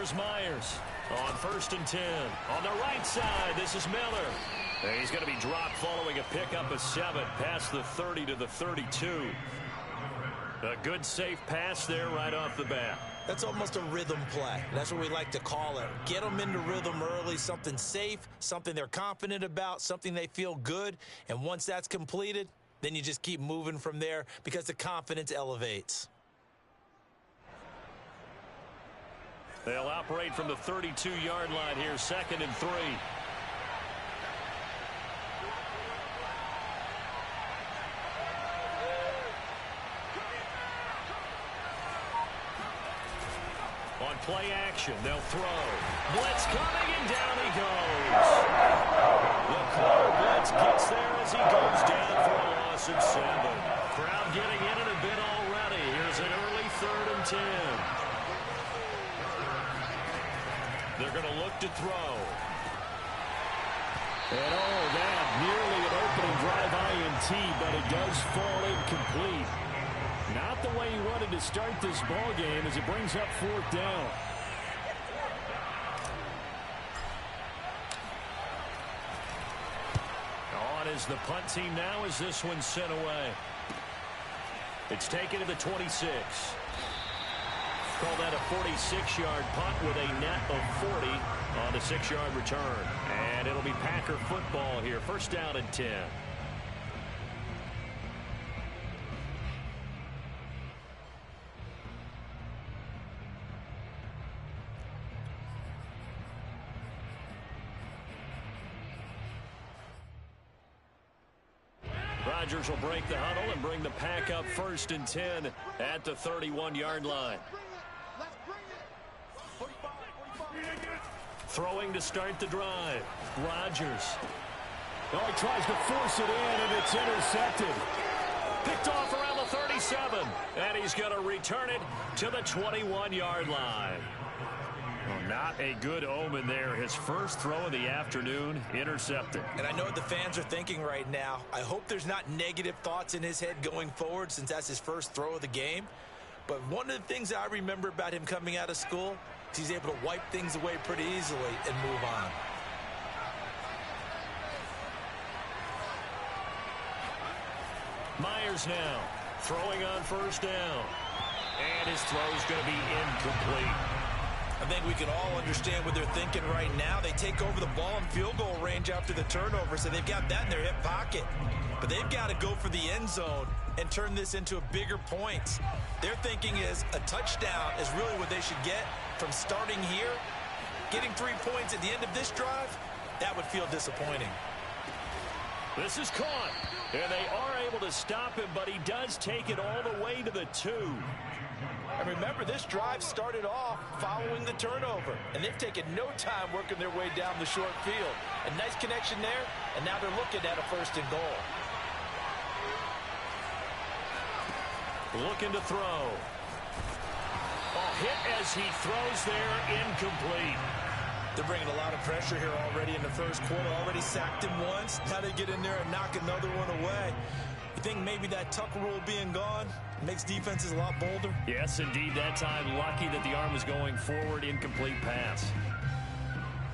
Here's Myers on 1st and 10. On the right side, this is Miller. And he's going to be dropped following a pickup of 7 past the 30 to the 32. A good safe pass there right off the bat. That's almost a rhythm play. That's what we like to call it. Get them into rhythm early, something safe, something they're confident about, something they feel good. And once that's completed, then you just keep moving from there because the confidence elevates. They'll operate from the 32-yard line here, 2nd and 3. On play action, they'll throw. Blitz coming, and down he goes. The corner blitz gets there as he goes down for a loss of 7. Crowd getting in it a bit already. Here's an early 3rd and 10. They're going to look to throw. And that nearly an opening drive INT, but it does fall incomplete. Not the way he wanted to start this ball game as it brings up 4th down. On is the punt team now as this one's sent away. It's taken to the 26. Call that a 46-yard punt with a net of 40 on the 6-yard return. And it'll be Packer football here. 1st down and 10. Rodgers will break the huddle and bring the Pack up 1st and 10 at the 31-yard line. Throwing to start the drive. Rodgers. Oh, he tries to force it in, and it's intercepted. Picked off around the 37, and he's going to return it to the 21-yard line. Well, not a good omen there. His first throw of the afternoon, intercepted. And I know what the fans are thinking right now. I hope there's not negative thoughts in his head going forward since that's his first throw of the game. But one of the things I remember about him coming out of school is he's able to wipe things away pretty easily and move on. Myers now throwing on 1st down. And his throw is going to be incomplete. I think we can all understand what they're thinking right now. They take over the ball in field goal range after the turnover, so they've got that in their hip pocket. But they've got to go for the end zone and turn this into a bigger points. Their thinking is a touchdown is really what they should get from starting here. Getting 3 points at the end of this drive, that would feel disappointing. This is caught, and they are able to stop him, but he does take it all the way to the 2. And remember, this drive started off following the turnover, and they've taken no time working their way down the short field. A nice connection there, and now they're looking at a 1st and goal. Looking to throw. Hit as he throws there, incomplete. They're bringing a lot of pressure here already in the first quarter. Already sacked him once. Now they get in there and knock another one away. You think maybe that Tucker rule being gone makes defenses a lot bolder? Yes, indeed. That time, lucky that the arm was going forward. Incomplete pass.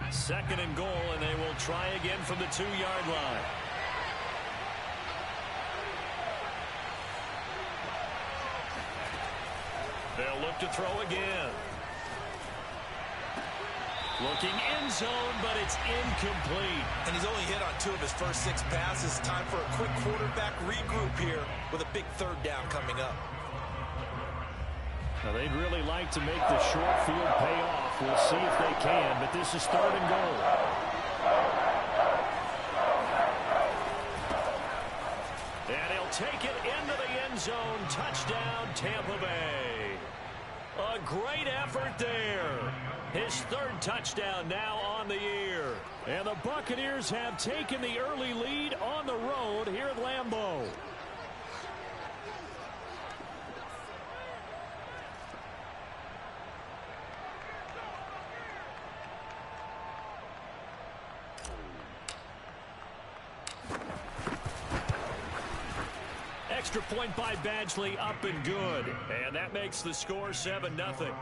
2nd and goal, and they will try again from the 2-yard line. They'll look to throw again. Looking end zone, but it's incomplete. And he's only hit on 2 of his first 6 passes. Time for a quick quarterback regroup here with a big 3rd down coming up. Now, they'd really like to make the short field pay off. We'll see if they can, but this is 3rd and goal. And he'll take it into the end zone. Touchdown, Tampa Bay. A great effort there. His 3rd touchdown now on the year. And the Buccaneers have taken the early lead on the road here at Lambeau. Extra point by Badgley, up and good. And that makes the score 7-0.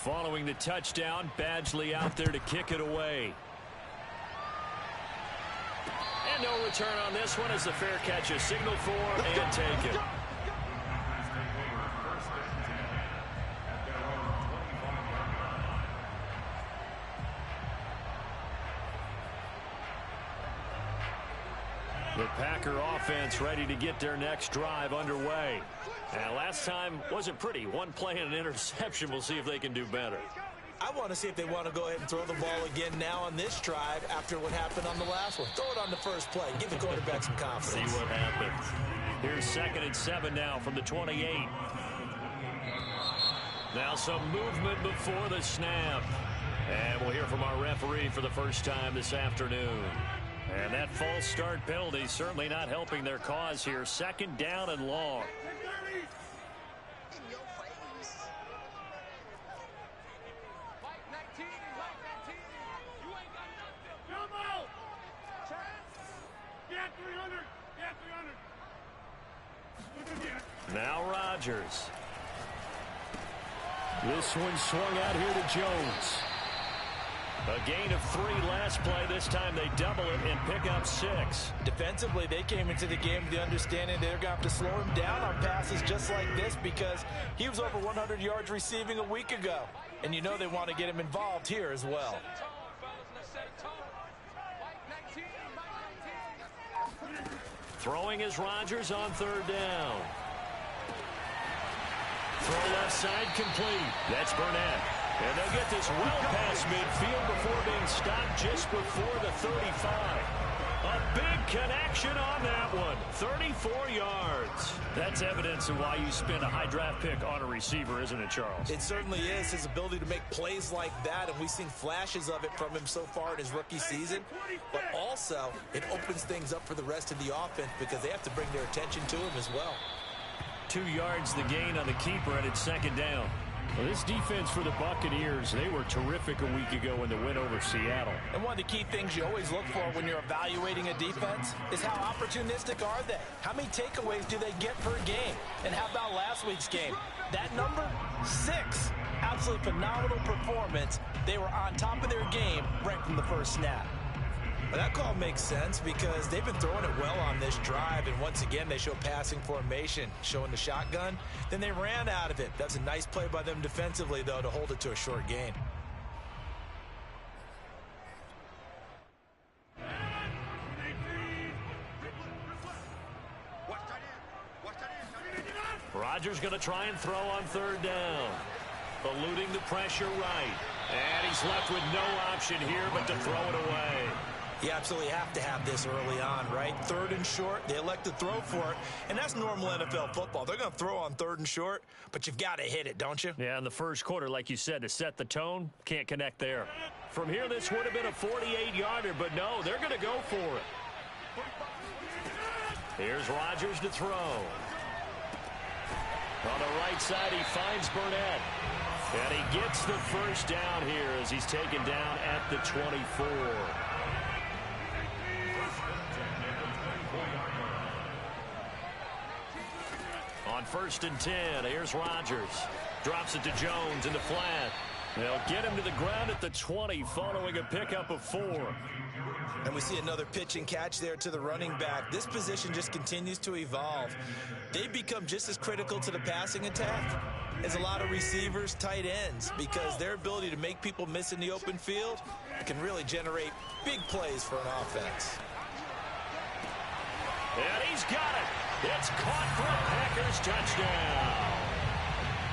Following the touchdown, Badgley out there to kick it away. And no return on this one as the fair catch is signaled for and taken. The Packer offense ready to get their next drive underway. And last time wasn't pretty. One play and an interception. We'll see if they can do better. I want to see if they want to go ahead and throw the ball again now on this drive after what happened on the last one. Throw it on the first play. Give the quarterback some confidence. See what happens. Here's 2nd and 7 now from the 28. Now some movement before the snap. And we'll hear from our referee for the first time this afternoon. And that false start penalty certainly not helping their cause here. 2nd down and long. Now Rodgers. This one swung out here to Jones. A gain of 3 last play. This time they double it and pick up 6. Defensively, they came into the game with the understanding they're going to have to slow him down on passes just like this because he was over 100 yards receiving a week ago. And you know they want to get him involved here as well. Throwing is Rodgers on 3rd down. Throw left side complete. That's Burnett. And they'll get this well past midfield before being stopped just before the 35. A big connection on that one. 34 yards. That's evidence of why you spend a high draft pick on a receiver, isn't it, Charles? It certainly is. His ability to make plays like that, and we've seen flashes of it from him so far in his rookie season. But also, it opens things up for the rest of the offense because they have to bring their attention to him as well. 2 yards the gain on the keeper, and it's 2nd down. Well, this defense for the Buccaneers, they were terrific a week ago in the win over Seattle. And one of the key things you always look for when you're evaluating a defense is how opportunistic are they? How many takeaways do they get per game? And how about last week's game? That number, 6. Absolutely phenomenal performance. They were on top of their game right from the first snap. Well, that call makes sense because they've been throwing it well on this drive, and once again they show passing formation, showing the shotgun. Then they ran out of it. That's a nice play by them defensively, though, to hold it to a short gain. Rodgers going to try and throw on 3rd down. Eluding the pressure right. And he's left with no option here but to throw it away. You absolutely have to have this early on, right? 3rd and short, they elect to throw for it, and that's normal NFL football. They're going to throw on 3rd and short, but you've got to hit it, don't you? Yeah, in the first quarter, like you said, to set the tone, can't connect there. From here, this would have been a 48-yarder, but no, they're going to go for it. Here's Rodgers to throw. On the right side, he finds Burnett. And he gets the first down here as he's taken down at the 24. On 1st and 10, here's Rodgers. Drops it to Jones in the flat. They'll get him to the ground at the 20 following a pickup of 4. And we see another pitch and catch there to the running back. This position just continues to evolve. They become just as critical to the passing attack as a lot of receivers, tight ends, because their ability to make people miss in the open field can really generate big plays for an offense. And he's got it. It's caught for a Packers touchdown.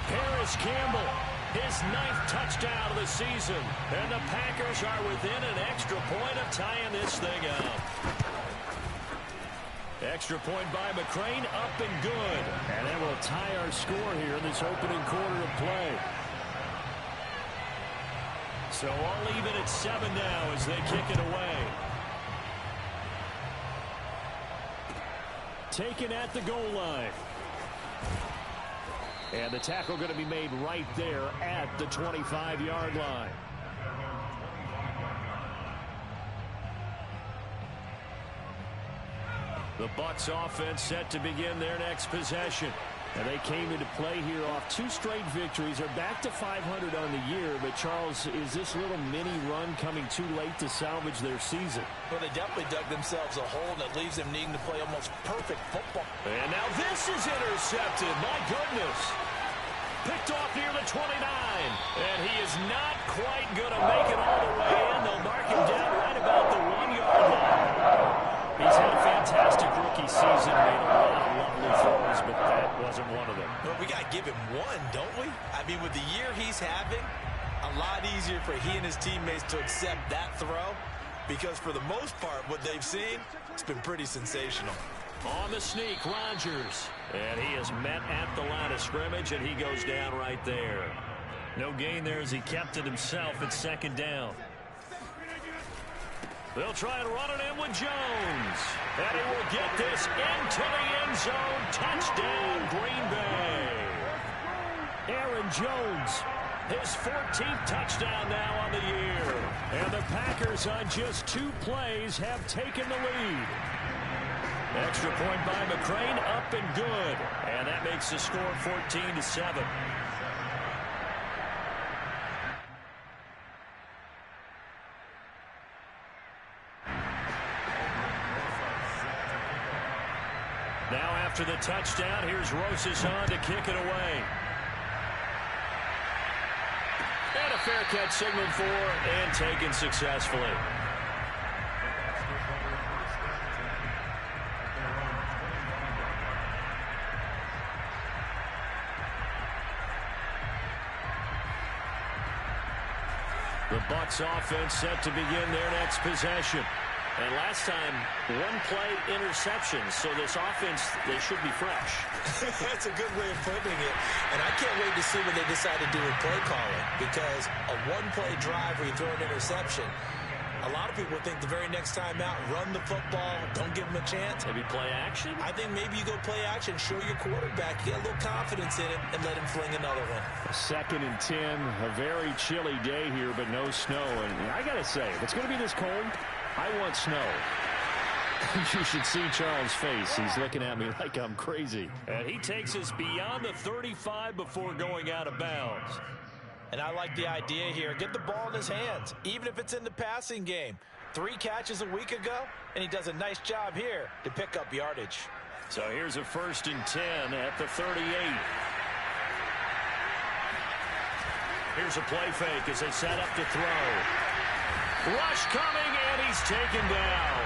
Paris Campbell, his 9th touchdown of the season. And the Packers are within an extra point of tying this thing up. Extra point by McCrane, up and good. And that will tie our score here in this opening quarter of play. So all even at 7 now as they kick it away. Taken at the goal line. And the tackle going to be made right there at the 25-yard line. The Bucs offense set to begin their next possession. And they came into play here off 2 straight victories. They're back to 500 on the year. But, Charles, is this little mini run coming too late to salvage their season? Well, they definitely dug themselves a hole that leaves them needing to play almost perfect football. And now this is intercepted. My goodness. Picked off near the 29. And he is not quite going to make it all the way in. They'll mark him down right about the 1-yard line. He's had a fantastic rookie season, made a lot of lovely throws, but that wasn't one of them. Well, we got to give him one, don't we? I mean, with the year he's having, a lot easier for he and his teammates to accept that throw, because for the most part, what they've seen, it's been pretty sensational. On the sneak, Rodgers. And he is met at the line of scrimmage, and he goes down right there. No gain there as he kept it himself at 2nd down. They'll try and run it in with Jones. And he will get this into the end zone. Touchdown, Green Bay. Aaron Jones, his 14th touchdown now on the year. And the Packers on just 2 plays have taken the lead. Extra point by McCrane, up and good. And that makes the score 14-7. Now after the touchdown, here's Rosas to kick it away. And a fair catch signaled for and taken successfully. The Bucs offense set to begin their next possession. And last time, 1-play interception. So this offense, they should be fresh. That's a good way of putting it. And I can't wait to see what they decide to do with play calling. Because a 1-play drive where you throw an interception, a lot of people think the very next time out, run the football, don't give them a chance. Maybe play action? I think maybe you go play action, show your quarterback, get a little confidence in him, and let him fling another one. 2nd and 10, a very chilly day here, but no snow. And I got to say, if it's going to be this cold, I want snow. You should see Charles' face. He's looking at me like I'm crazy. And he takes us beyond the 35 before going out of bounds. And I like the idea here. Get the ball in his hands, even if it's in the passing game. 3 catches a week ago, and he does a nice job here to pick up yardage. So here's a 1st and 10 at the 38. Here's a play fake as they set up to throw. Rush coming, and he's taken down.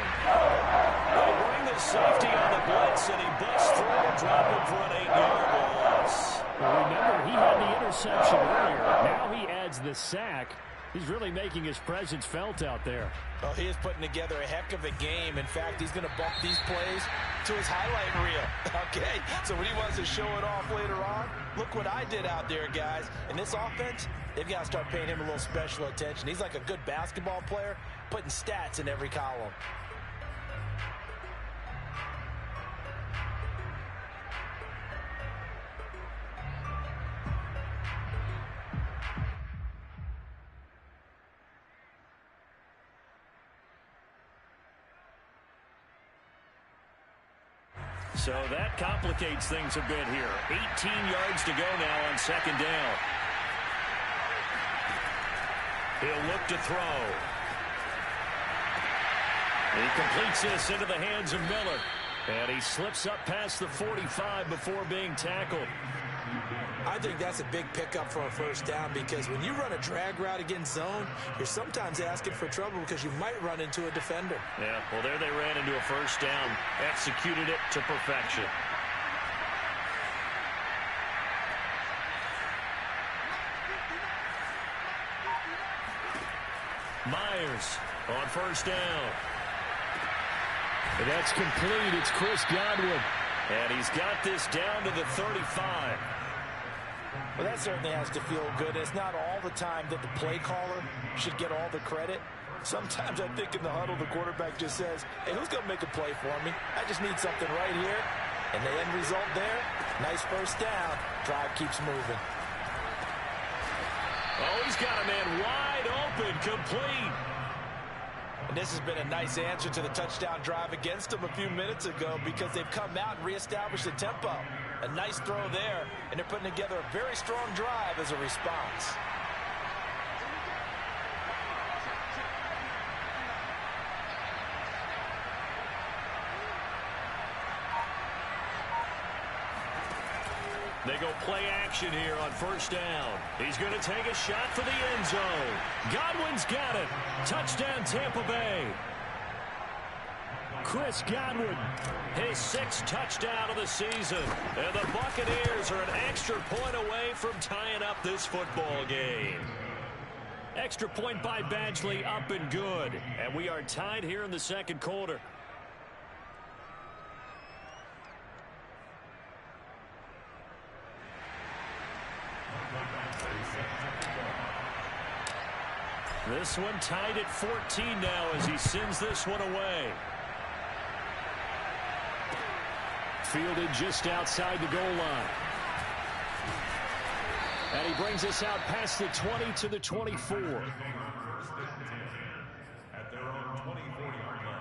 They bring the safety on the blitz, and he busts through, dropping for an 8-yard loss. Well, remember, he had the interception earlier. Now he adds the sack. He's really making his presence felt out there. Oh, he is putting together a heck of a game. In fact, he's going to bump these plays to his highlight reel. Okay, so when he wants to show it off later on, look what I did out there, guys. In this offense, they've got to start paying him a little special attention. He's like a good basketball player, putting stats in every column. So that complicates things a bit here. 18 yards to go now on 2nd down. He'll look to throw. He completes this into the hands of Miller. And he slips up past the 45 before being tackled. I think that's a big pickup for a 1st down, because when you run a drag route against zone, you're sometimes asking for trouble because you might run into a defender. Yeah, well, there they ran into a 1st down, executed it to perfection. Myers on 1st down. And that's complete. It's Chris Godwin. And he's got this down to the 35. Well, that certainly has to feel good. It's not all the time that the play caller should get all the credit. Sometimes I think in the huddle, the quarterback just says, hey, who's going to make a play for me? I just need something right here. And the end result there, nice 1st down. Drive keeps moving. Oh, he's got a man wide open, complete. And this has been a nice answer to the touchdown drive against them a few minutes ago, because they've come out and reestablished the tempo. A nice throw there, and they're putting together a very strong drive as a response. They go play action here on first down. He's going to take a shot for the end zone. Godwin's got it. Touchdown, Tampa Bay. Chris Godwin, his 6th touchdown of the season. And the Buccaneers are an extra point away from tying up this football game. Extra point by Badgley, up and good. And we are tied here in the second quarter. This one tied at 14 now as he sends this one away. Fielded just outside the goal line. And he brings us out past the 20 to the 24. At their own 24-yard line.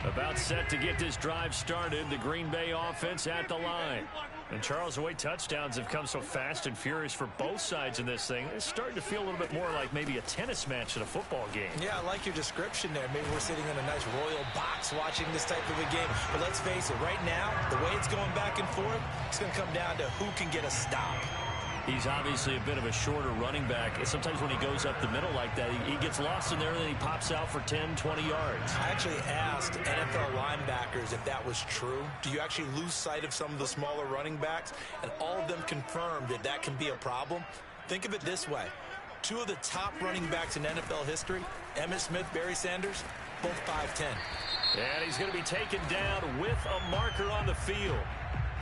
About set to get this drive started. The Green Bay offense at the line. And Charles, the way touchdowns have come so fast and furious for both sides in this thing, it's starting to feel a little bit more like maybe a tennis match in a football game. Yeah, I like your description there. Maybe we're sitting in a nice royal box watching this type of a game. But let's face it, right now, the way it's going back and forth, it's going to come down to who can get a stop. He's obviously a bit of a shorter running back. Sometimes when he goes up the middle like that, he gets lost in there and then he pops out for 10, 20 yards. I actually asked NFL linebackers if that was true. Do you actually lose sight of some of the smaller running backs? And all of them confirmed that that can be a problem. Think of it this way. 2 of the top running backs in NFL history, Emmitt Smith, Barry Sanders, both 5'10". And he's going to be taken down with a marker on the field.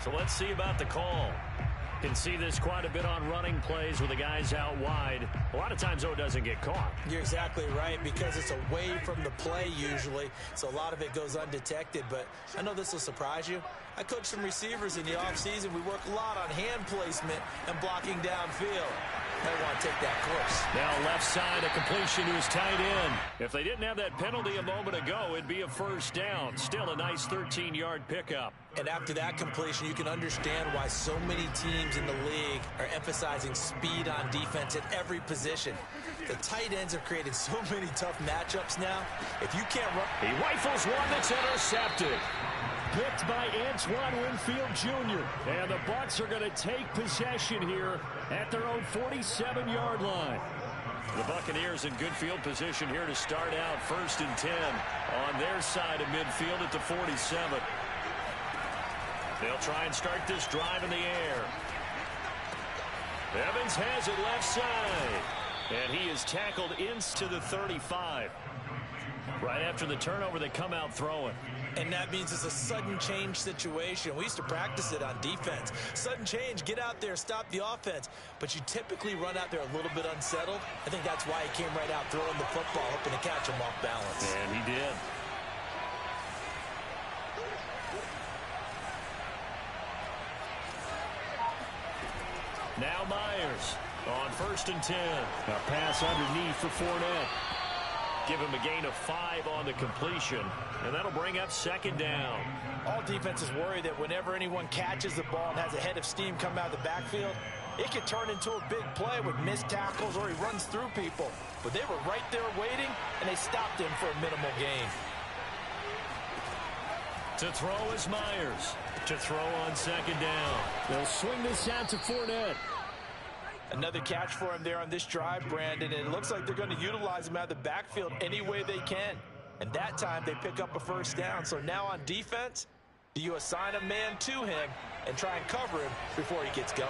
So let's see about the call. Can see this quite a bit on running plays with the guys out wide. A lot of times, though, it doesn't get caught. You're exactly right, because it's away from the play usually, so a lot of it goes undetected. But I know this will surprise you. I coach some receivers in the offseason. We work a lot on hand placement and blocking downfield. They want to take that course. Now left side, a completion to his tight end. If they didn't have that penalty a moment ago, it'd be a first down. Still a nice 13-yard pickup. And after that completion, you can understand why so many teams in the league are emphasizing speed on defense at every position. The tight ends have created so many tough matchups now. If you can't run... He rifles one that's intercepted. Picked by Antoine Winfield Jr. And the Bucs are going to take possession here at their own 47-yard line. The Buccaneers in good field position here to start out 1st and 10 on their side of midfield at the 47. They'll try and start this drive in the air. Evans has it left side. And he is tackled into the 35. Right after the turnover, they come out throwing. And that means it's a sudden change situation. We used to practice it on defense. Sudden change, get out there, stop the offense. But you typically run out there a little bit unsettled. I think that's why he came right out throwing the football, hoping to catch him off balance. And he did. Now Myers on 1st and 10. A pass underneath for Fournette. Give him a gain of 5 on the completion, and that'll bring up 2nd down. All defenses worry that whenever anyone catches the ball and has a head of steam come out of the backfield, it could turn into a big play with missed tackles or he runs through people. But they were right there waiting, and they stopped him for a minimal gain. To throw is Myers. To throw on 2nd down. They'll swing this out to Fournette. Another catch for him there on this drive, Brandon, and it looks like they're going to utilize him out of the backfield any way they can. And that time they pick up a 1st down. So now on defense, do you assign a man to him and try and cover him before he gets going?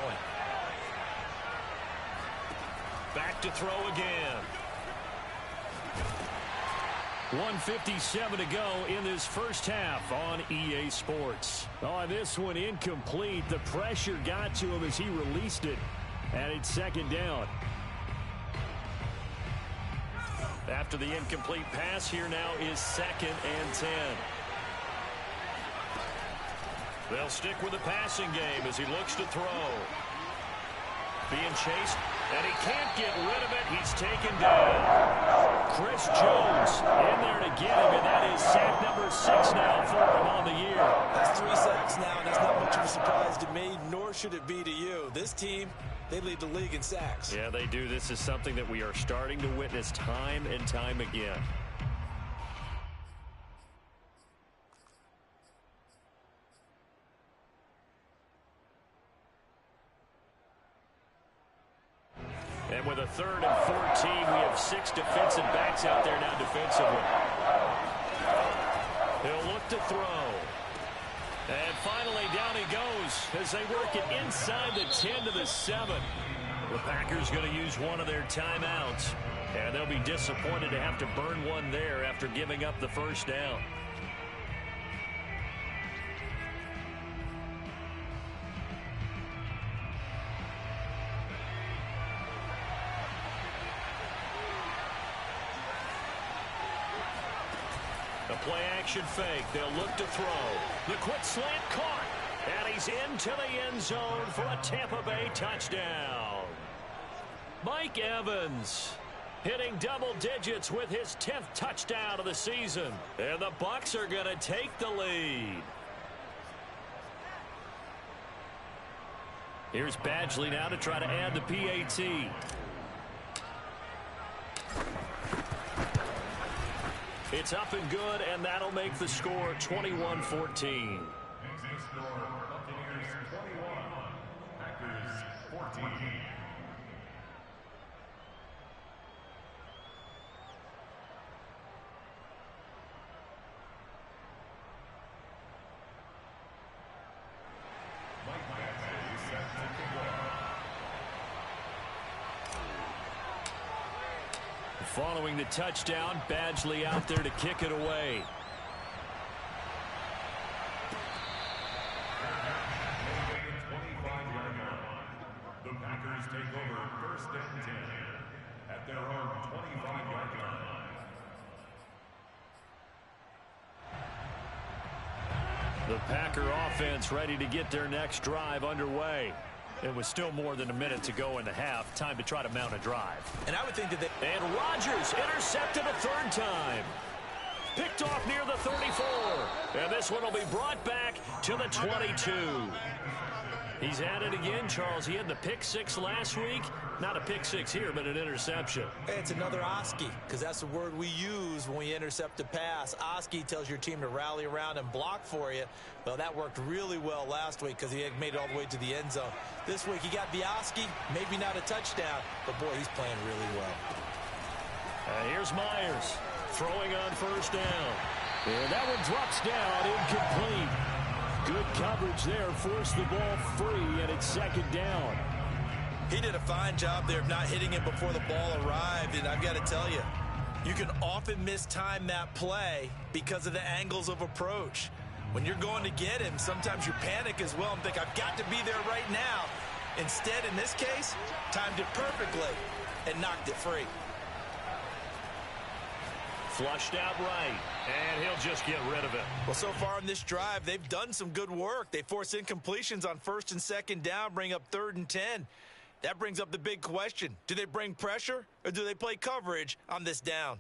Back to throw again. 1:57 to go in this first half on EA Sports. On this one, incomplete. The pressure got to him as he released it. And it's 2nd down. After the incomplete pass, here now is 2nd and 10. They'll stick with the passing game as he looks to throw. Being chased. And he can't get rid of it. He's taken down. Chris Jones in there to get him, and that is sack number 6 now for him on the year. That's 3 sacks now, and that's not much of a surprise to me, nor should it be to you. This team, they lead the league in sacks. Yeah, they do. This is something that we are starting to witness time and time again. And with a 3rd and 14, we have 6 defensive backs out there now defensively. He'll look to throw. And finally, down he goes as they work it inside the 10 to the 7. The Packers going to use one of their timeouts. And they'll be disappointed to have to burn one there after giving up the first down. The play-action fake. They'll look to throw. The quick slant caught. And he's into the end zone for a Tampa Bay touchdown. Mike Evans hitting double digits with his 10th touchdown of the season. And the Bucs are going to take the lead. Here's Badgley now to try to add the PAT. It's up and good, and that'll make the score 21-14. Following the touchdown, Badgley out there to kick it away. The Packers take over 1st and 10 at their own 25-yard line. The Packer offense ready to get their next drive underway. It was still more than a minute to go in the half. Time to try to mount a drive. And I would think that And Rodgers intercepted a 3rd time. Picked off near the 34. And this one will be brought back to the 22. He's at it again, Charles. He had the pick 6 last week. Not a pick 6 here, but an interception. it's another Oski, because that's the word we use when we intercept a pass. Oski tells your team to rally around and block for you. Well, that worked really well last week because he had made it all the way to the end zone. This week he got the Oski, maybe not a touchdown, but boy, he's playing really well. Here's Myers throwing on 1st down. And that one drops down, incomplete. Good coverage there, forced the ball free, and it's 2nd down. He did a fine job there of not hitting it before the ball arrived, and I've got to tell you, you can often mistime that play because of the angles of approach. When you're going to get him, sometimes you panic as well and think, I've got to be there right now. Instead, in this case, timed it perfectly and knocked it free. Flushed out right, and he'll just get rid of it. Well, so far in this drive, they've done some good work. They force incompletions on 1st and 2nd down, bring up 3rd and 10. That brings up the big question. Do they bring pressure, or do they play coverage on this down?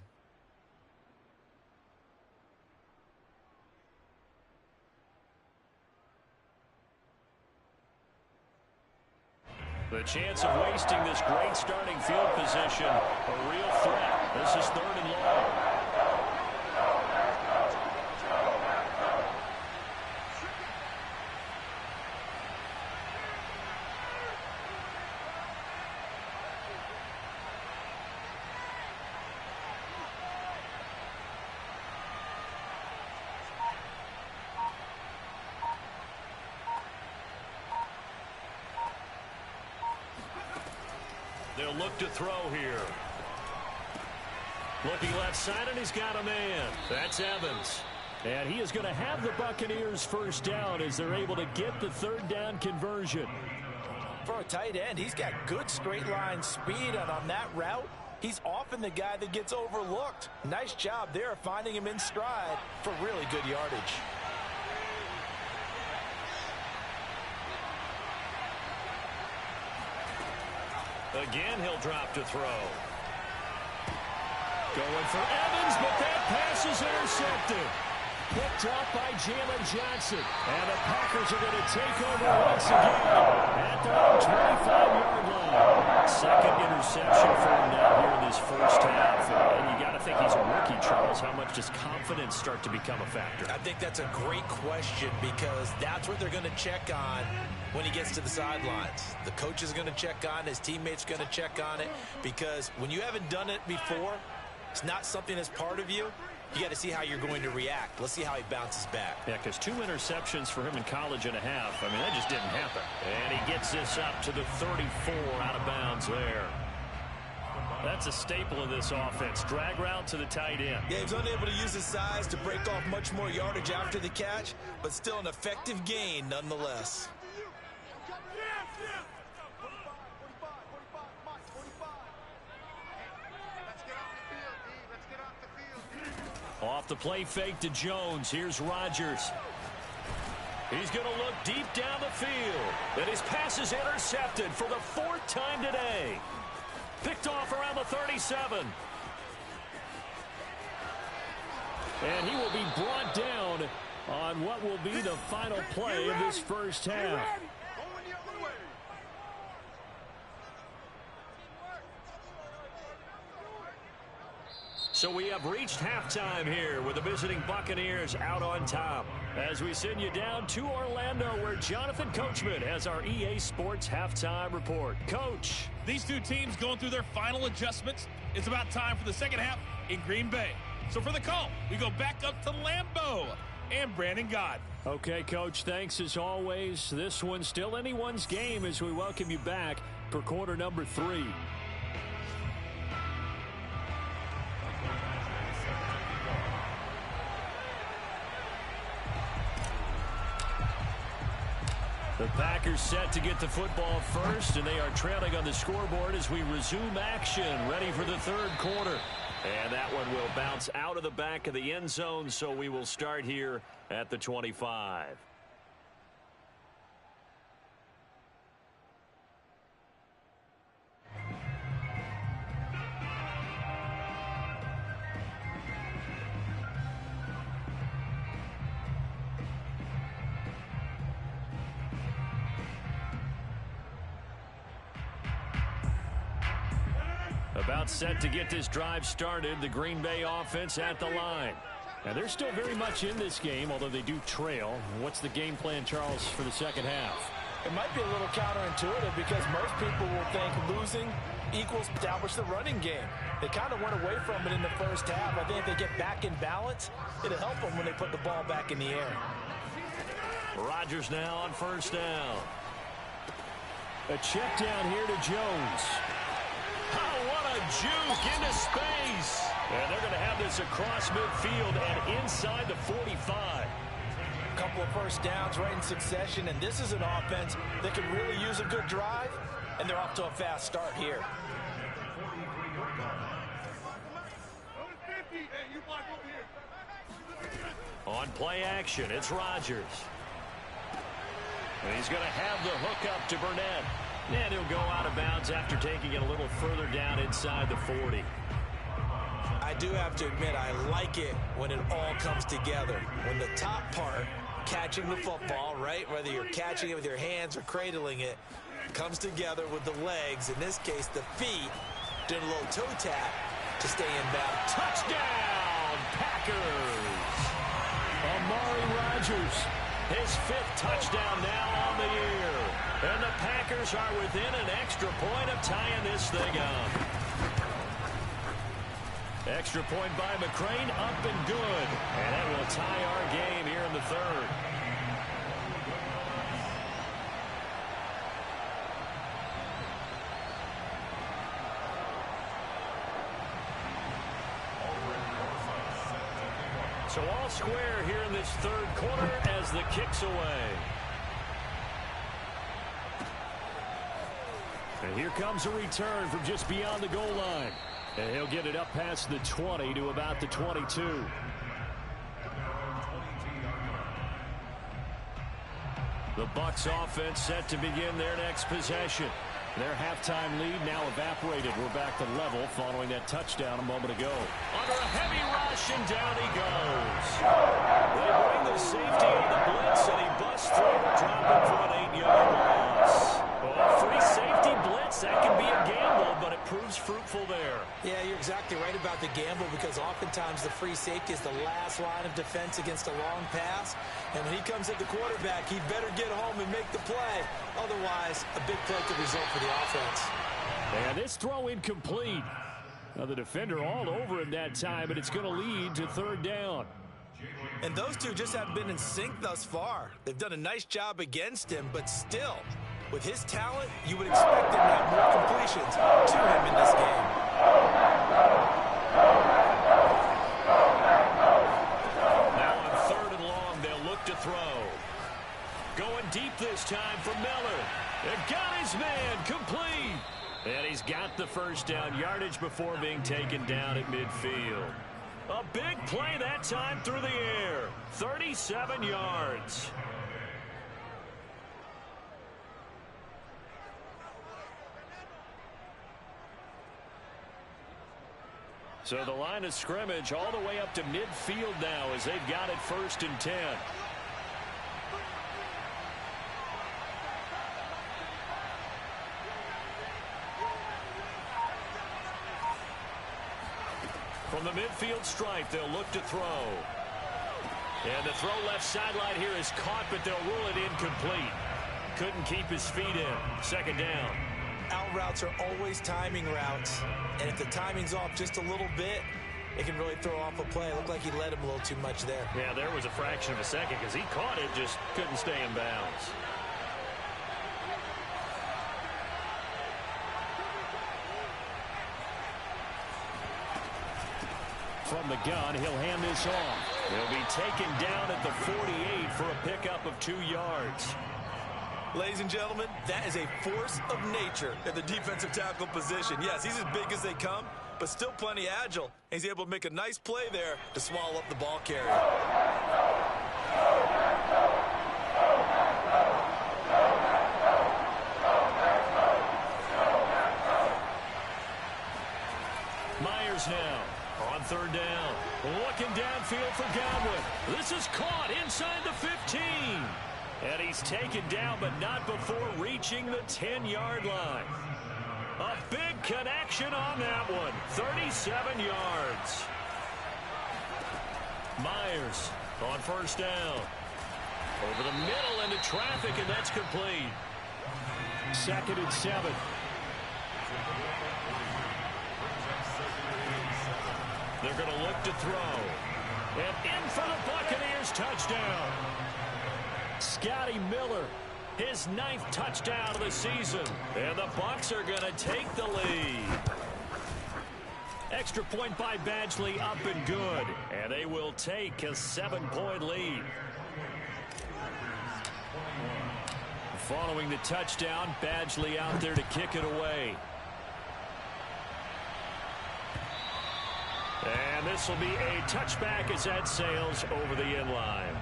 The chance of wasting this great starting field position, a real threat. This is 3rd and long. They'll look to throw here. Looking left side, and he's got a man. That's Evans. And he is going to have the Buccaneers 1st down as they're able to get the 3rd down conversion. For a tight end, he's got good straight line speed, and on that route, he's often the guy that gets overlooked. Nice job there finding him in stride for really good yardage. Again, he'll drop to throw. Going for Evans, but that pass is intercepted. Picked up by Jalen Johnson. And the Packers are going to take over once again at their own 25-yard line. Second interception for him now here in this first half. And you got to think he's a rookie, Charles. How much does confidence start to become a factor? I think that's a great question because that's what they're going to check on when he gets to the sidelines. The coach is going to check on it. His teammates going to check on it because when you haven't done it before, it's not something that's part of you. You got to see how you're going to react. Let's see how he bounces back. Yeah, because 2 interceptions for him in college and a half. I mean, that just didn't happen. And he gets this up to the 34 out of bounds there. That's a staple of this offense. Drag route to the tight end. Yeah, he was unable to use his size to break off much more yardage after the catch, but still an effective gain nonetheless. Off the play fake to Jones. Here's Rodgers. He's going to look deep down the field. And his pass is intercepted for the 4th time today. Picked off around the 37. And he will be brought down on what will be the final play of this first half. So we have reached halftime here with the visiting Buccaneers out on top. As we send you down to Orlando where Jonathan Coachman has our EA Sports Halftime Report. Coach. These two teams going through their final adjustments. It's about time for the second half in Green Bay. So for the call, we go back up to Lambeau and Brandon Gaudin. Okay, Coach, thanks as always. This one's still anyone's game as we welcome you back for quarter number 3. The Packers set to get the football first, and they are trailing on the scoreboard as we resume action, ready for the 3rd quarter. And that one will bounce out of the back of the end zone, so we will start here at the 25. About set to get this drive started, the Green Bay offense at the line. Now, they're still very much in this game, although they do trail. What's the game plan, Charles, for the second half? It might be a little counterintuitive because most people will think losing equals establish the running game. They kind of went away from it in the first half. I think if they get back in balance, it'll help them when they put the ball back in the air. Rodgers now on first down. A check down here to Jones. Oh, what a juke into space. And they're going to have this across midfield and inside the 45. A couple of first downs right in succession, and this is an offense that could really use a good drive, and they're off to a fast start here. On play action, it's Rodgers. And he's going to have the hook up to Burnett. And he'll go out of bounds after taking it a little further down inside the 40. I do have to admit, I like it when it all comes together. When the top part, catching the football, right, whether you're catching it with your hands or cradling it, comes together with the legs, in this case the feet, doing a little toe tap to stay in bounds. Touchdown, Packers! Amari Rodgers, his 5th touchdown now on the year. And the Packers are within an extra point of tying this thing up. Extra point by McCrane, up and good. And that will tie our game here in the 3rd. So all square here in this 3rd quarter as the kick's away. And here comes a return from just beyond the goal line. And he'll get it up past the 20 to about the 22. The Bucs offense set to begin their next possession. Their halftime lead now evaporated. We're back to level following that touchdown a moment ago. Under a heavy rush, and down he goes. They bring the safety on the blitz, and he busts through to drop him for an 8-yard loss. Oh, free safety blitz, that can be a gamble, but it proves fruitful there. Yeah, you're exactly right about the gamble, because oftentimes the free safety is the last line of defense against a long pass. And when he comes at the quarterback, he better get home and make the play. Otherwise, a big play could result for the offense. And this throw incomplete. Now the defender all over him that time, but it's going to lead to third down. And those two just haven't been in sync thus far. They've done a nice job against him, but still, with his talent, you would expect him to have more completions to him in this game. Now on third and long, they'll look to throw. Going deep this time for Miller. They've got his man complete. And he's got the first down yardage before being taken down at midfield. A big play that time through the air. 37 yards. So the line of scrimmage all the way up to midfield now as they've got it 1st and 10. From the midfield stripe, they'll look to throw. And the throw left sideline here is caught, but they'll rule it incomplete. Couldn't keep his feet in. 2nd down. Out routes are always timing routes. And if the timing's off just a little bit, it can really throw off a play. It looked like he led him a little too much there. Yeah, there was a fraction of a second because he caught it, just couldn't stay in bounds. From the gun, he'll hand this off. He'll be taken down at the 48 for a pickup of 2 yards. Ladies and gentlemen, that is a force of nature in the defensive tackle position. Yes, he's as big as they come, but still plenty agile. He's able to make a nice play there to swallow up the ball carrier. Myers now on 3rd down. Looking downfield for Godwin. This is caught inside the 15. And he's taken down, but not before reaching the 10-yard line. A big connection on that one. 37 yards. Myers on 1st down. Over the middle into traffic, and that's complete. 2nd and 7. They're going to look to throw. And in for the Buccaneers touchdown. Scotty Miller, his 9th touchdown of the season. And the Bucs are going to take the lead. Extra point by Badgley up and good. And they will take a 7-point lead. Following the touchdown, Badgley out there to kick it away. And this will be a touchback as that sails over the end line.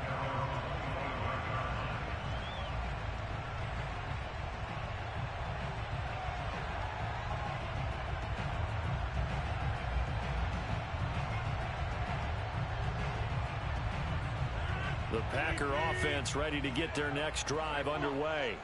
The Packer offense ready to get their next drive underway.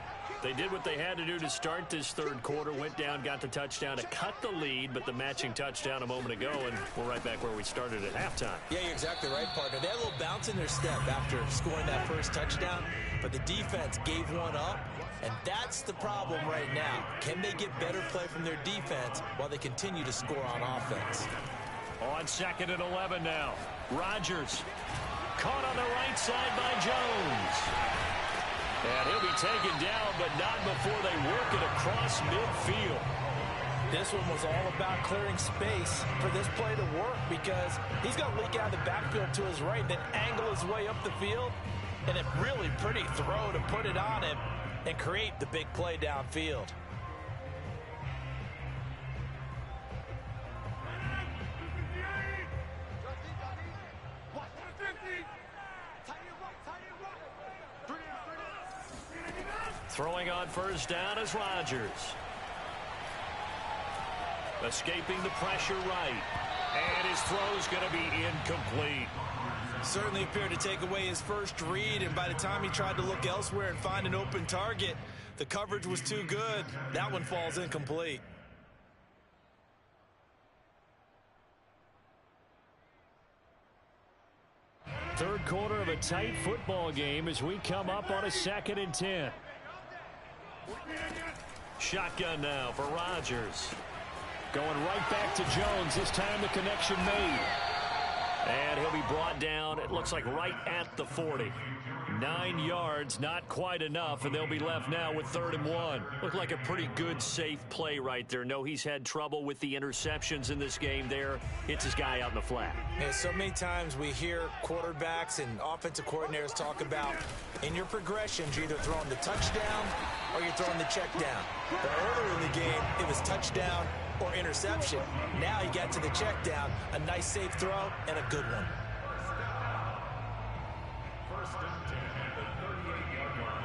They did what they had to do to start this 3rd quarter, went down, got the touchdown to cut the lead, but the matching touchdown a moment ago, and we're right back where we started at halftime. Yeah, you're exactly right, partner. They had a little bounce in their step after scoring that first touchdown, but the defense gave one up, and that's the problem right now. Can they get better play from their defense while they continue to score on offense? On 2nd and 11 now. Rodgers caught on the right side by Jones. And he'll be taken down, but not before they work it across midfield. This one was all about clearing space for this play to work, because he's going to leak out of the backfield to his right, then angle his way up the field, and a really pretty throw to put it on him and create the big play downfield. Throwing on 1st down is Rodgers. Escaping the pressure right. And his throw's going to be incomplete. Certainly appeared to take away his first read, and by the time he tried to look elsewhere and find an open target, the coverage was too good. That one falls incomplete. Third quarter of a tight football game as we come up on a 2nd and 10. Shotgun now for Rodgers. Going right back to Jones. This time the connection made. And he'll be brought down, it looks like right at the 40. 9 yards, not quite enough, and they'll be left now with 3rd and 1. Looked like a pretty good, safe play right there. No, he's had trouble with the interceptions in this game there. Hits his guy out in the flat. Yeah, so many times we hear quarterbacks and offensive coordinators talk about in your progressions, you're either throwing the touchdown or you're throwing the check down. But earlier in the game, it was touchdown or interception. Now he got to the check down, a nice safe throw and a good one. First and 10 at the 38-yard line.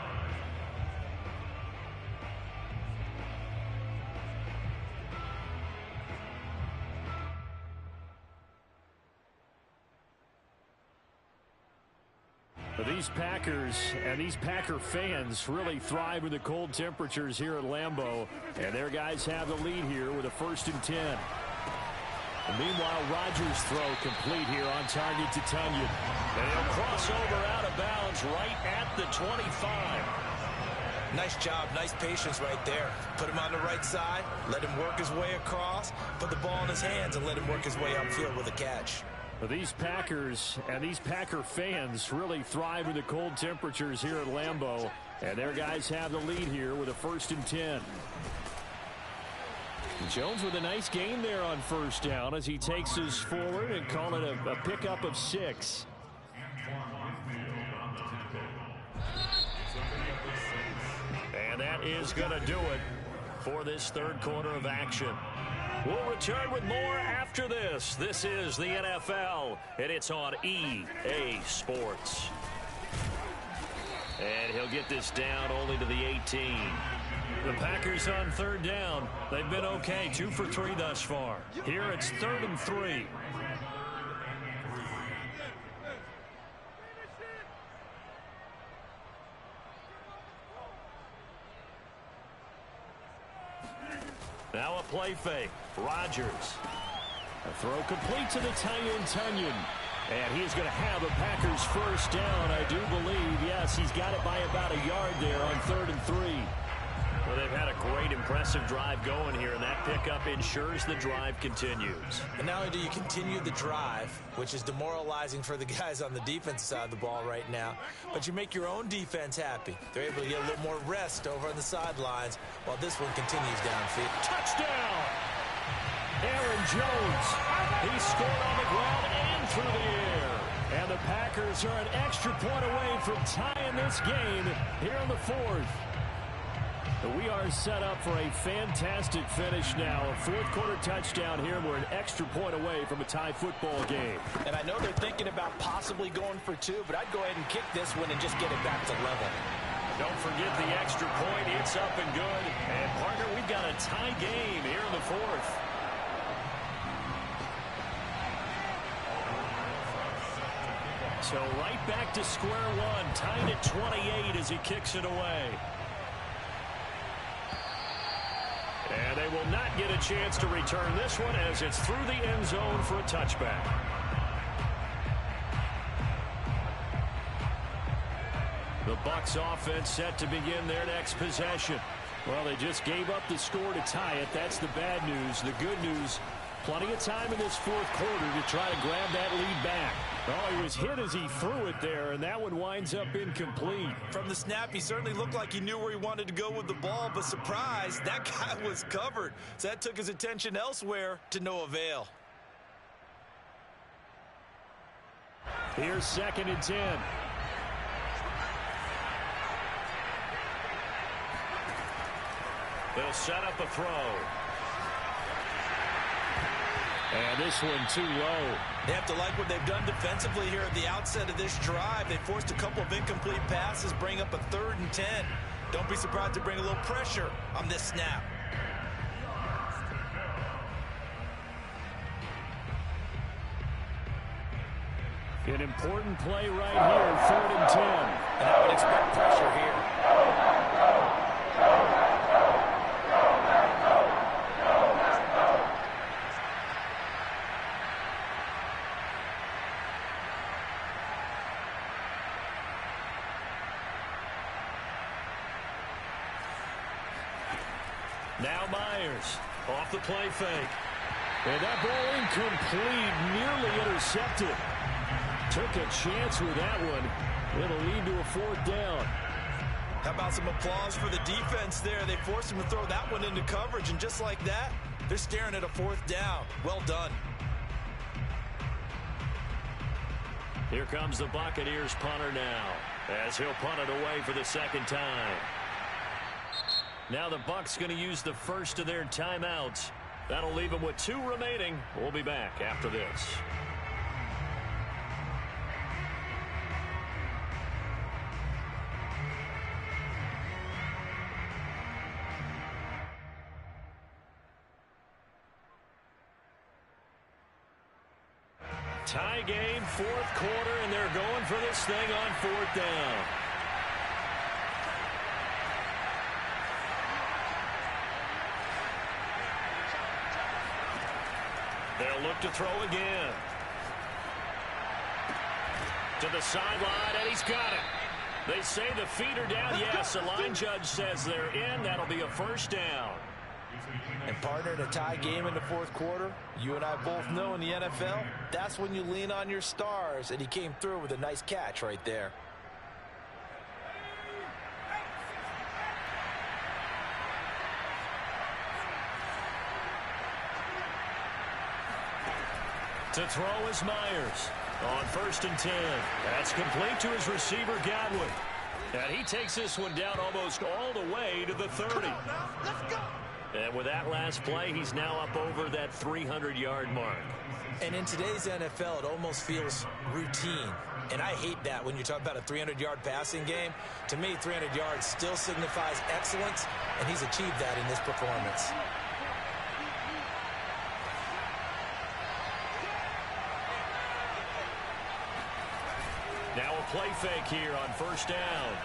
But these Packers and these Packer fans really thrive in the cold temperatures here at Lambeau. And their guys have the lead here with a 1st and 10. And meanwhile, Rodgers' throw complete here on target to Tonyan. And he'll cross over out of bounds right at the 25. Nice job, nice patience right there. Put him on the right side, let him work his way across, put the ball in his hands and let him work his way upfield with a catch. But these Packers and these Packer fans really thrive in the cold temperatures here at Lambeau. And their guys have the lead here with a 1st and 10. Jones with a nice gain there on 1st down as he takes us forward and call it a pickup of 6. And that is going to do it for this 3rd quarter of action. We'll return with more after this. This is the NFL, and it's on EA Sports. And he'll get this down only to the 18. The Packers on 3rd down. They've been okay, 2 for 3 thus far. Here it's 3rd and 3. Now a play fake. Rodgers. A throw complete to the tight end, Tonyan. And he's going to have the Packers 1st down, I do believe. Yes, he's got it by about a yard there on 3rd and 3. Well, they've had a great, impressive drive going here, and that pickup ensures the drive continues. And not only do you continue the drive, which is demoralizing for the guys on the defensive side of the ball right now, but you make your own defense happy. They're able to get a little more rest over on the sidelines while this one continues downfield. Touchdown! Aaron Jones. He scored on the ground and through the air. And the Packers are an extra point away from tying this game here in the 4th. We are set up for a fantastic finish now. A 4th quarter touchdown here. We're an extra point away from a tie football game. And I know they're thinking about possibly going for 2, but I'd go ahead and kick this one and just get it back to level. Don't forget the extra point. It's up and good. And, partner, we've got a tie game here in the 4th. So right back to square one. Tied at 28 as he kicks it away. And they will not get a chance to return this one as it's through the end zone for a touchback. The Bucs offense set to begin their next possession. Well, they just gave up the score to tie it. That's the bad news. The good news, plenty of time in this 4th quarter to try to grab that lead back. Oh, he was hit as he threw it there, and that one winds up incomplete. From the snap, he certainly looked like he knew where he wanted to go with the ball, but surprise, that guy was covered. So that took his attention elsewhere to no avail. Here's 2nd and 10. They'll set up a throw. And this one too low. They have to like what they've done defensively here at the outset of this drive. They forced a couple of incomplete passes, bring up a 3rd and 10. Don't be surprised to bring a little pressure on this snap. An important play right here, 3rd and 10. And I would expect pressure here. Now Myers off the play fake. And that ball incomplete, nearly intercepted. Took a chance with that one. It'll lead to a 4th down. How about some applause for the defense there? They forced him to throw that one into coverage, and just like that, they're staring at a 4th down. Well done. Here comes the Buccaneers punter now, as he'll punt it away for the 2nd time. Now the Bucs going to use the first of their timeouts. That'll leave them with 2 remaining. We'll be back after this. Tie game, 4th quarter, and they're going for this thing on 4th down. They'll look to throw again. To the sideline, and he's got it. They say the feet are down. Yes, the line judge says they're in. That'll be a 1st down. And partner, in a tie game in the 4th quarter, you and I both know in the NFL, that's when you lean on your stars, and he came through with a nice catch right there. To throw is Myers on 1st and 10. That's complete to his receiver, Godwin. And he takes this one down almost all the way to the 30. Let's go. And with that last play, he's now up over that 300-yard mark. And in today's NFL, it almost feels routine. And I hate that when you talk about a 300-yard passing game. To me, 300 yards still signifies excellence, and he's achieved that in this performance. Now a play fake here on 1st down.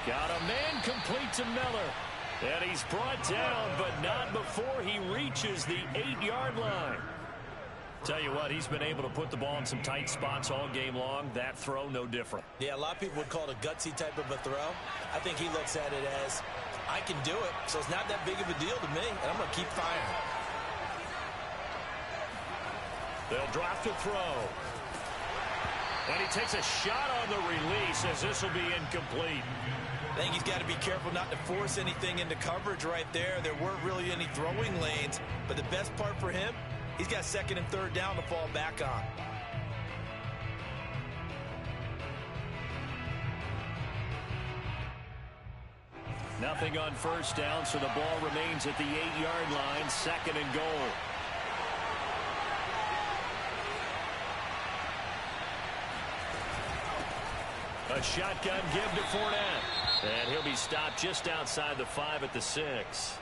Got a man complete to Miller. And he's brought down, but not before he reaches the 8-yard line. Tell you what, he's been able to put the ball in some tight spots all game long. That throw, no different. Yeah, a lot of people would call it a gutsy type of a throw. I think he looks at it as, I can do it, so it's not that big of a deal to me, and I'm going to keep firing. They'll drop to throw. And he takes a shot on the release as this will be incomplete. I think he's got to be careful not to force anything into coverage right there. There weren't really any throwing lanes, but the best part for him, he's got 2nd and 3rd down to fall back on. Nothing on 1st down, so the ball remains at the 8-yard line, 2nd and goal. A shotgun give to Fournette. And he'll be stopped just outside the 5 at the 6.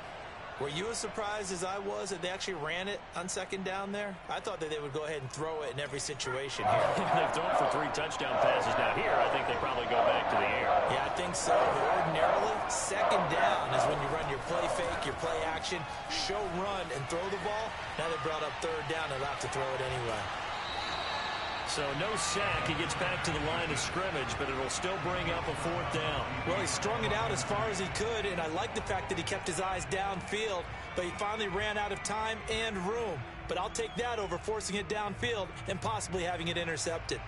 Were you as surprised as I was that they actually ran it on 2nd down there? I thought that they would go ahead and throw it in every situation here. They've thrown for 3 touchdown passes. Now here, I think they probably go back to the air. Yeah, I think so. But ordinarily, 2nd down is when you run your play fake, your play action, show run, and throw the ball. Now they brought up 3rd down and allowed to throw it anyway. So no sack. He gets back to the line of scrimmage, but it'll still bring up a 4th down. Well, he strung it out as far as he could, and I like the fact that he kept his eyes downfield, but he finally ran out of time and room. But I'll take that over forcing it downfield and possibly having it intercepted.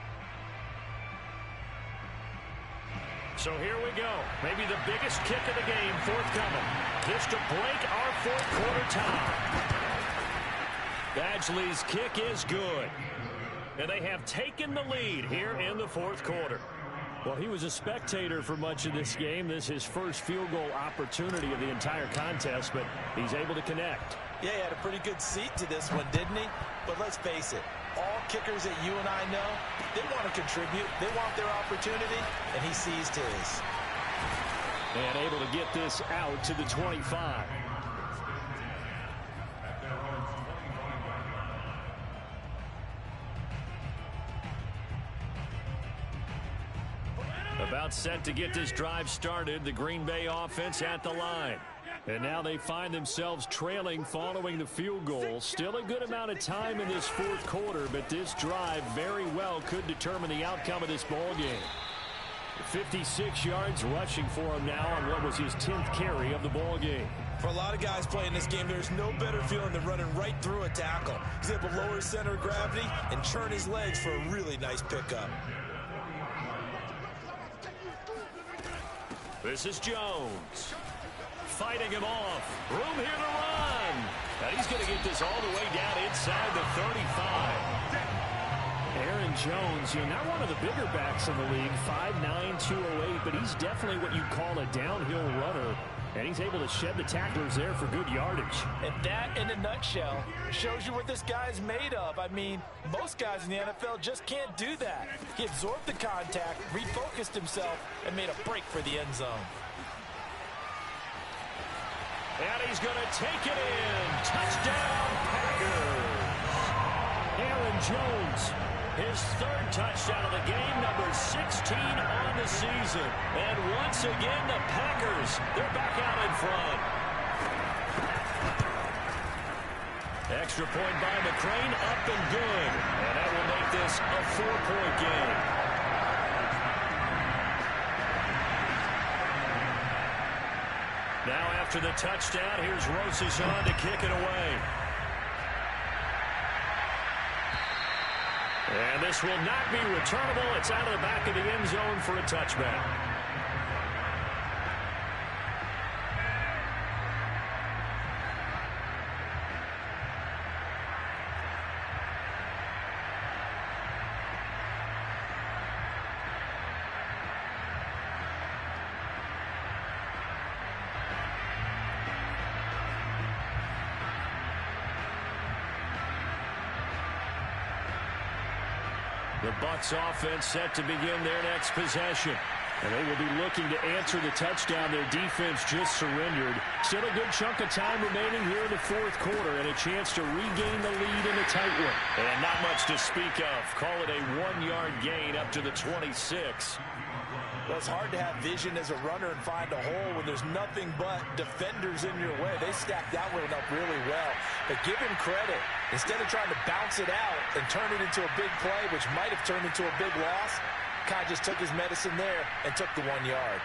So here we go. Maybe the biggest kick of the game forthcoming. This to break our 4th quarter tie. Badgley's kick is good. And they have taken the lead here in the 4th quarter. Well, he was a spectator for much of this game. This is his first field goal opportunity of the entire contest, but he's able to connect. Yeah, he had a pretty good seat to this one, didn't he? But let's face it, all kickers that you and I know, they want to contribute. They want their opportunity, and he seized his. And able to get this out to the 25. About set to get this drive started. The Green Bay offense at the line. And now they find themselves trailing following the field goal. Still a good amount of time in this fourth quarter, but this drive very well could determine the outcome of this ball game. 56 yards rushing for him now on what was his 10th carry of the ball game. For a lot of guys playing this game, there's no better feeling than running right through a tackle. He's able to lower his center of gravity and churn his legs for a really nice pickup. This is Jones. Fighting him off. Room here to run. And he's going to get this all the way down inside the 35. Aaron Jones, not one of the bigger backs in the league, 5'9", 208, but he's definitely what you'd call a downhill runner. And he's able to shed the tacklers there for good yardage. And that, in a nutshell, shows you what this guy's made of. I mean, most guys in the NFL just can't do that. He absorbed the contact, refocused himself, and made a break for the end zone. And he's going to take it in. Touchdown, Packers. Aaron Jones, his third touchdown of the game, number 16 on the season. And once again, the Packers, they're back out in front. Extra point by McCrane, up and good. And that will make this a 4-point game. Now after the touchdown, here's Rosicon to kick it away. And this will not be returnable. It's out of the back of the end zone for a touchback. The Bucs offense set to begin their next possession. And they will be looking to answer the touchdown their defense just surrendered. Still a good chunk of time remaining here in the fourth quarter and a chance to regain the lead in a tight one. And not much to speak of. Call it a 1-yard gain up to the 26. Well, it's hard to have vision as a runner and find a hole when there's nothing but defenders in your way. They stacked that one up really well. But give him credit. Instead of trying to bounce it out and turn it into a big play, which might have turned into a big loss, Kai just took his medicine there and took the 1 yard.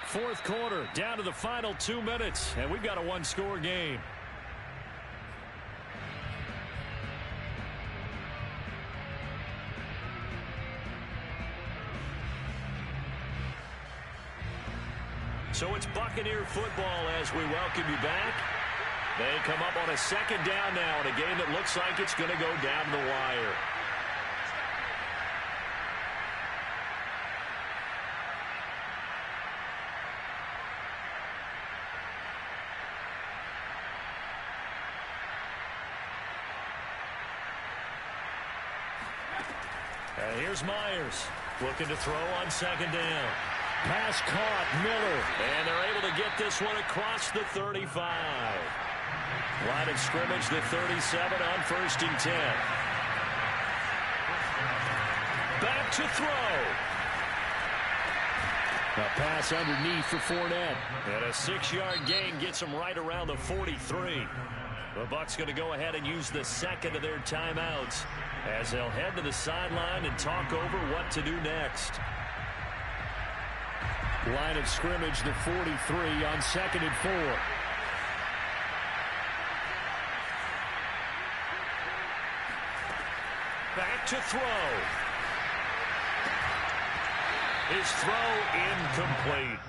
Fourth quarter, down to the final 2 minutes, and we've got a one-score game. So it's Buccaneer football as we welcome you back. They come up on a second down now in a game that looks like it's going to go down the wire. And here's Myers looking to throw on second down. Pass caught, Miller. And they're able to get this one across the 35. Line of scrimmage, the 37 on 1st and 10. Back to throw. A pass underneath for Fournette. And a 6-yard gain gets him right around the 43. The Bucs going to go ahead and use the second of their timeouts as they'll head to the sideline and talk over what to do next. Line of scrimmage, the 43 on 2nd and 4. Back to throw. His throw incomplete.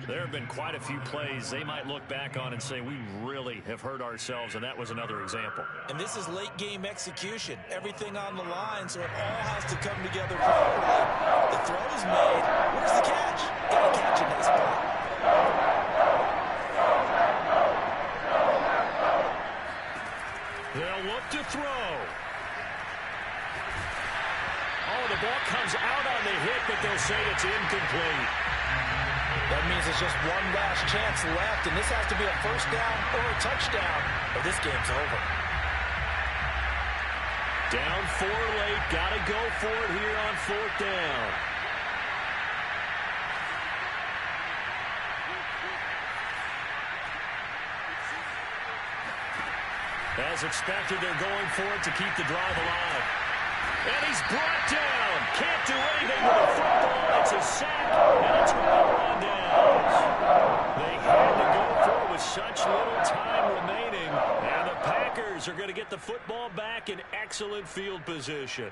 There have been quite a few plays they might look back on and say, we really have hurt ourselves, and that was another example. And this is late game execution. Everything on the line, so it all has to come together properly. The throw is made. Where's the catch? Got to catch in this play. They'll look to throw. Oh, the ball comes out on the hit, but they'll say it's incomplete. That means it's just one last chance left, and this has to be a first down or a touchdown, or this game's over. Down 4 late, got to go for it here on 4th down. as expected, they're going for it to keep the drive alive. And he's brought down. Can't do anything with the football. It's a sack, and it's 12 downs. They had to go for it with such little time remaining. And the Packers are going to get the football back in excellent field position.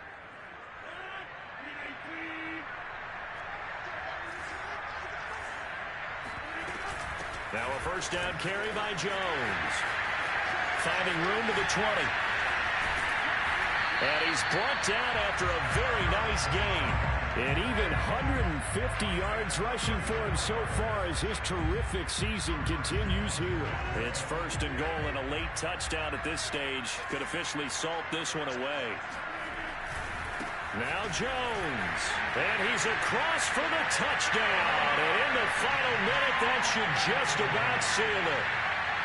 Now a first down carry by Jones. Finding room to the 20. And he's brought down after a very nice gain. And even 150 yards rushing for him so far as his terrific season continues here. It's first and goal, and a late touchdown at this stage could officially salt this one away. Now Jones, and he's across for the touchdown. And in the final minute, that should just about seal it.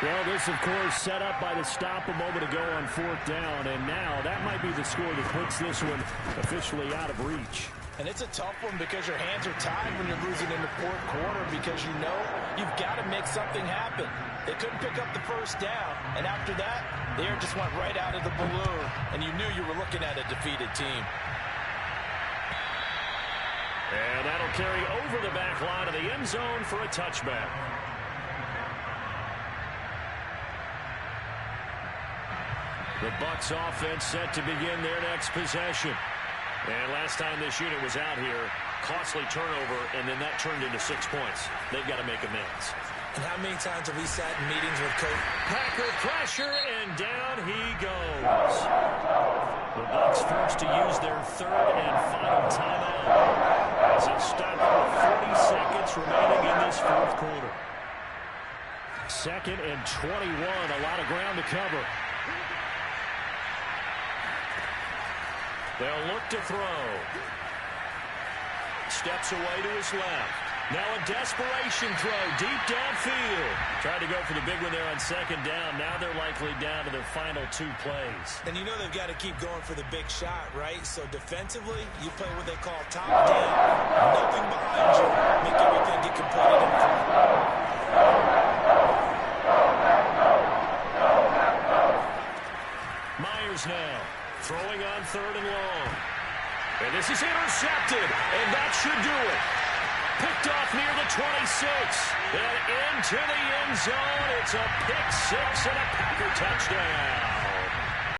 Well, this, of course, set up by the stop a moment ago on fourth down. And now that might be the score that puts this one officially out of reach. And it's a tough one because your hands are tied when you're losing in the fourth quarter because you know you've got to make something happen. They couldn't pick up the first down. And after that, the air just went right out of the balloon. And you knew you were looking at a defeated team. And that'll carry over the back line of the end zone for a touchback. The Bucs offense set to begin their next possession. And last time this unit was out here, costly turnover, and then that turned into 6 points. They've got to make amends. And how many times have we sat in meetings with Coach? Packer pressure, and down he goes. The Bucs forced to use their third and final timeout as they stop with 40 seconds remaining in this fourth quarter. 2nd and 21, a lot of ground to cover. They'll look to throw. Steps away to his left. Now a desperation throw deep downfield. Tried to go for the big one there on 2nd down. Now they're likely down to their final 2 plays. And you know they've got to keep going for the big shot, right? So defensively, you play what they call top down. Nothing behind you. Make everything get completed in front. Myers now. Throwing on 3rd and long. And this is intercepted. And that should do it. Picked off near the 26. And into the end zone. It's a pick 6 and a Packer touchdown.